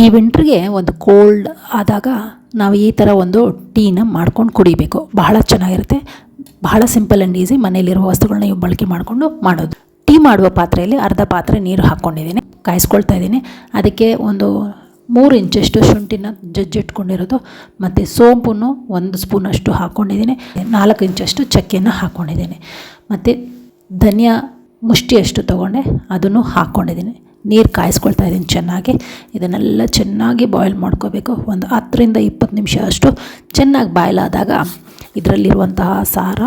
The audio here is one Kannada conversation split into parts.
ಈ ವಿಂಟ್ರಿಗೆ ಒಂದು ಕೋಲ್ಡ್ ಆದಾಗ ನಾವು ಈ ಥರ ಒಂದು ಟೀನ ಮಾಡ್ಕೊಂಡು ಕುಡಿಬೇಕು. ಬಹಳ ಚೆನ್ನಾಗಿರುತ್ತೆ. ಬಹಳ ಸಿಂಪಲ್ ಆ್ಯಂಡ್ ಈಸಿ. ಮನೇಲಿರುವ ವಸ್ತುಗಳನ್ನ ನೀವು ಬಳಕೆ ಮಾಡಿಕೊಂಡು ಮಾಡೋದು. ಟೀ ಮಾಡುವ ಪಾತ್ರೆಯಲ್ಲಿ ಅರ್ಧ ಪಾತ್ರೆ ನೀರು ಹಾಕ್ಕೊಂಡಿದ್ದೀನಿ, ಕಾಯಿಸ್ಕೊಳ್ತಾ ಇದ್ದೀನಿ. ಅದಕ್ಕೆ ಒಂದು 3 ಇಂಚಷ್ಟು ಶುಂಠಿನ ಜಜ್ಜಿಟ್ಕೊಂಡಿರೋದು ಮತ್ತು ಸೋಂಪನ್ನು 1 ಸ್ಪೂನಷ್ಟು ಹಾಕ್ಕೊಂಡಿದ್ದೀನಿ. 4 ಇಂಚಷ್ಟು ಚಕ್ಕೆಯನ್ನು ಹಾಕ್ಕೊಂಡಿದ್ದೀನಿ ಮತ್ತು ಧನಿಯಾ ಮುಷ್ಟಿಯಷ್ಟು ತೊಗೊಂಡೆ, ಅದನ್ನು ಹಾಕ್ಕೊಂಡಿದ್ದೀನಿ. ನೀರು ಕಾಯಿಸ್ಕೊಳ್ತಾ ಇದ್ದೀನಿ ಚೆನ್ನಾಗಿ. ಇದನ್ನೆಲ್ಲ ಚೆನ್ನಾಗಿ ಬಾಯ್ಲ್ ಮಾಡ್ಕೋಬೇಕು. ಒಂದು 10 ರಿಂದ 20 ನಿಮಿಷ ಅಷ್ಟು ಚೆನ್ನಾಗಿ ಬಾಯ್ಲ್ ಆದಾಗ ಇದರಲ್ಲಿರುವಂತಹ ಸಾರ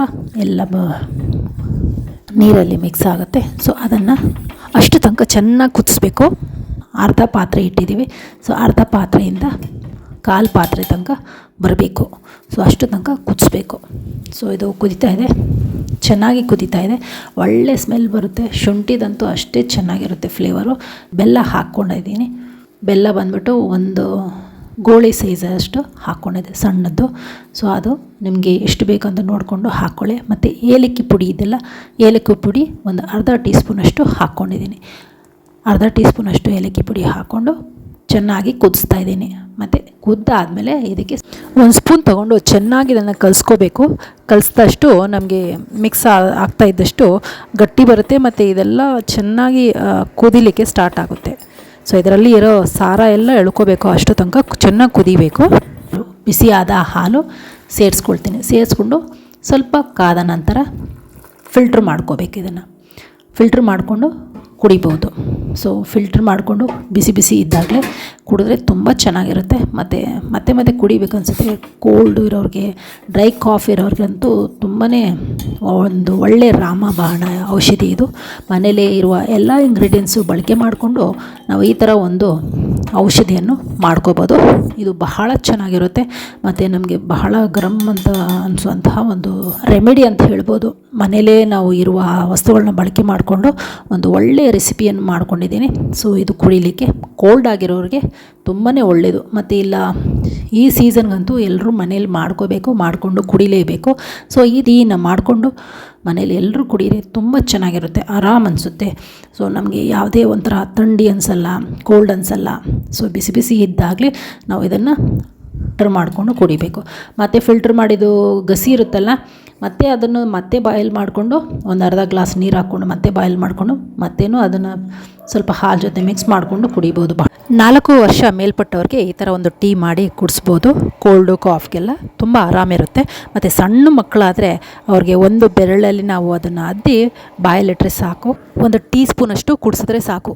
ಎಲ್ಲ ನೀರಲ್ಲಿ ಮಿಕ್ಸ್ ಆಗುತ್ತೆ. ಸೊ ಅದನ್ನು ಅಷ್ಟು ತನಕ ಚೆನ್ನಾಗಿ ಕುದಿಸ್ಬೇಕು. ಅರ್ಧ ಪಾತ್ರೆ ಇಟ್ಟಿದ್ದೀವಿ. ಸೊ ಅರ್ಧ ಪಾತ್ರೆಯಿಂದ 1/4 ಪಾತ್ರೆ ತನಕ ಬರಬೇಕು. ಸೊ ಅಷ್ಟು ತನಕ ಕುದಿಸ್ಬೇಕು. ಸೊ ಇದು ಕುದೀತಾ ಇದೆ, ಚೆನ್ನಾಗಿ ಕುದೀತಾ ಇದೆ. ಒಳ್ಳೆ ಸ್ಮೆಲ್ ಬರುತ್ತೆ. ಶುಂಠಿದಂತೂ ಅಷ್ಟೇ ಚೆನ್ನಾಗಿರುತ್ತೆ ಫ್ಲೇವರು. ಬೆಲ್ಲ ಹಾಕ್ಕೊಂಡಿದ್ದೀನಿ. ಬೆಲ್ಲ ಬಂದ್ಬಿಟ್ಟು ಒಂದು ಗೋಳಿ ಸೈಜಷ್ಟು ಹಾಕ್ಕೊಂಡಿದ್ದೆ, ಸಣ್ಣದ್ದು. ಸೊ ಅದು ನಿಮಗೆ ಎಷ್ಟು ಬೇಕಂತ ನೋಡಿಕೊಂಡು ಹಾಕ್ಕೊಳ್ಳಿ. ಮತ್ತು ಏಲಕ್ಕಿ ಪುಡಿ ಇದೆಲ್ಲ, ಏಲಕ್ಕಿ ಪುಡಿ ಒಂದು ಅರ್ಧ ಟೀ ಸ್ಪೂನಷ್ಟು ಹಾಕ್ಕೊಂಡಿದ್ದೀನಿ. ಅರ್ಧ ಟೀ ಸ್ಪೂನಷ್ಟು ಏಲಕ್ಕಿ ಪುಡಿ ಹಾಕ್ಕೊಂಡು ಚೆನ್ನಾಗಿ ಕುದಿಸ್ತಾ ಇದ್ದೀನಿ. ಮತ್ತು ಕುದ್ದಾದಮೇಲೆ ಇದಕ್ಕೆ 1 ಸ್ಪೂನ್ ತೊಗೊಂಡು ಚೆನ್ನಾಗಿ ಇದನ್ನು ಕಲಿಸ್ಕೋಬೇಕು. ಕಲಿಸಿದಷ್ಟು ನಮಗೆ ಮಿಕ್ಸ್ ಆಗ್ತಾ ಇದ್ದಷ್ಟು ಗಟ್ಟಿ ಬರುತ್ತೆ ಮತ್ತು ಇದೆಲ್ಲ ಚೆನ್ನಾಗಿ ಕುದಿಲಿಕ್ಕೆ ಸ್ಟಾರ್ಟ್ ಆಗುತ್ತೆ. ಸೊ ಇದರಲ್ಲಿ ಇರೋ ಸಾರ ಎಲ್ಲ ಎಳ್ಕೋಬೇಕು. ಅಷ್ಟು ತನಕ ಚೆನ್ನಾಗಿ ಕುದಿಬೇಕು. ಬಿಸಿಯಾದ ಹಾಲು ಸೇರಿಸ್ಕೊಳ್ತೀನಿ. ಸೇರಿಸ್ಕೊಂಡು ಸ್ವಲ್ಪ ಕಾದ ನಂತರ ಫಿಲ್ಟ್ರ್ ಮಾಡ್ಕೋಬೇಕು. ಇದನ್ನು ಫಿಲ್ಟ್ರ್ ಮಾಡಿಕೊಂಡು ಕುಡಿಬೋದು. ಸೊ ಫಿಲ್ಟ್ರ್ ಮಾಡಿಕೊಂಡು ಬಿಸಿ ಬಿಸಿ ಇದ್ದಾಗಲೇ ಕುಡಿದ್ರೆ ತುಂಬ ಚೆನ್ನಾಗಿರುತ್ತೆ. ಮತ್ತು ಮತ್ತೆ ಮತ್ತೆ ಕುಡಿಬೇಕು ಅನಿಸುತ್ತೆ. ಕೋಲ್ಡು ಇರೋರಿಗೆ, ಡ್ರೈ ಕಾಫ್ ಇರೋರಿಗಂತೂ ತುಂಬಾ ಒಂದು ಒಳ್ಳೆಯ ರಾಮಬಾಣ ಔಷಧಿ ಇದು. ಮನೇಲೇ ಇರುವ ಎಲ್ಲ ಇಂಗ್ರೀಡಿಯೆಂಟ್ಸು ಬಳಕೆ ಮಾಡಿಕೊಂಡು ನಾವು ಈ ಥರ ಒಂದು ಔಷಧಿಯನ್ನು ಮಾಡ್ಕೋಬೋದು. ಇದು ಬಹಳ ಚೆನ್ನಾಗಿರುತ್ತೆ ಮತ್ತು ನಮಗೆ ಬಹಳ ಗರಂ ಅಂತ ಅನಿಸುವಂತಹ ಒಂದು ರೆಮಿಡಿ ಅಂತ ಹೇಳ್ಬೋದು. ಮನೇಲೇ ನಾವು ಇರುವ ವಸ್ತುಗಳನ್ನ ಬಳಕೆ ಮಾಡಿಕೊಂಡು ಒಂದು ಒಳ್ಳೆಯ ರೆಸಿಪಿಯನ್ನು ಮಾಡ್ಕೊಂಡಿದ್ದೀನಿ. ಸೊ ಇದು ಕುಡಿಲಿಕ್ಕೆ ಕೋಲ್ಡ್ ಆಗಿರೋರಿಗೆ ತುಂಬಾ ಒಳ್ಳೆಯದು. ಮತ್ತು ಇಲ್ಲ ಈ ಸೀಸನ್ಗಂತೂ ಎಲ್ಲರೂ ಮನೇಲಿ ಮಾಡ್ಕೋಬೇಕು, ಮಾಡಿಕೊಂಡು ಕುಡಿಲೇಬೇಕು. ಸೊ ಈ ಟೀನ ಮಾಡಿಕೊಂಡು ಮನೇಲಿ ಎಲ್ಲರೂ ಕುಡೀರಿ. ತುಂಬ ಚೆನ್ನಾಗಿರುತ್ತೆ, ಆರಾಮ್ ಅನಿಸುತ್ತೆ. ಸೊ ನಮಗೆ ಯಾವುದೇ ಒಂಥರ ಥಂಡಿ ಅನಿಸಲ್ಲ, ಕೋಲ್ಡ್ ಅನಿಸಲ್ಲ. ಸೊ ಬಿಸಿ ಬಿಸಿ ಇದ್ದಾಗಲೇ ನಾವು ಇದನ್ನು ಫಿಲ್ಟರ್ ಮಾಡಿಕೊಂಡು ಕುಡಿಬೇಕು. ಮತ್ತು ಫಿಲ್ಟರ್ ಮಾಡಿದ್ದು ಗಸಿ ಇರುತ್ತಲ್ಲ, ಮತ್ತೆ ಅದನ್ನು ಮತ್ತೆ ಬಾಯ್ಲ್ ಮಾಡಿಕೊಂಡು ಒಂದು ಅರ್ಧ ಗ್ಲಾಸ್ ನೀರು ಹಾಕ್ಕೊಂಡು ಮತ್ತೆ ಬಾಯ್ಲ್ ಮಾಡಿಕೊಂಡು ಮತ್ತೇನು ಅದನ್ನು ಸ್ವಲ್ಪ ಹಾಲು ಜೊತೆ ಮಿಕ್ಸ್ ಮಾಡಿಕೊಂಡು ಕುಡಿಬೋದು. 4 ವರ್ಷ ಮೇಲ್ಪಟ್ಟವ್ರಿಗೆ ಈ ಥರ ಒಂದು ಟೀ ಮಾಡಿ ಕುಡಿಸ್ಬೋದು. ಕೋಲ್ಡು ಕಾಫ್ಗೆಲ್ಲ ತುಂಬ ಆರಾಮಿರುತ್ತೆ. ಮತ್ತು ಸಣ್ಣ ಮಕ್ಕಳಾದರೆ ಅವ್ರಿಗೆ ಒಂದು ಬೆರಳಲ್ಲಿ ನಾವು ಅದನ್ನು ಅದ್ದಿ ಬಾಯಲ್ಲಿಟ್ಟರೆ ಸಾಕು. ಒಂದು ಟೀ ಸ್ಪೂನಷ್ಟು ಕುಡಿಸಿದ್ರೆ ಸಾಕು.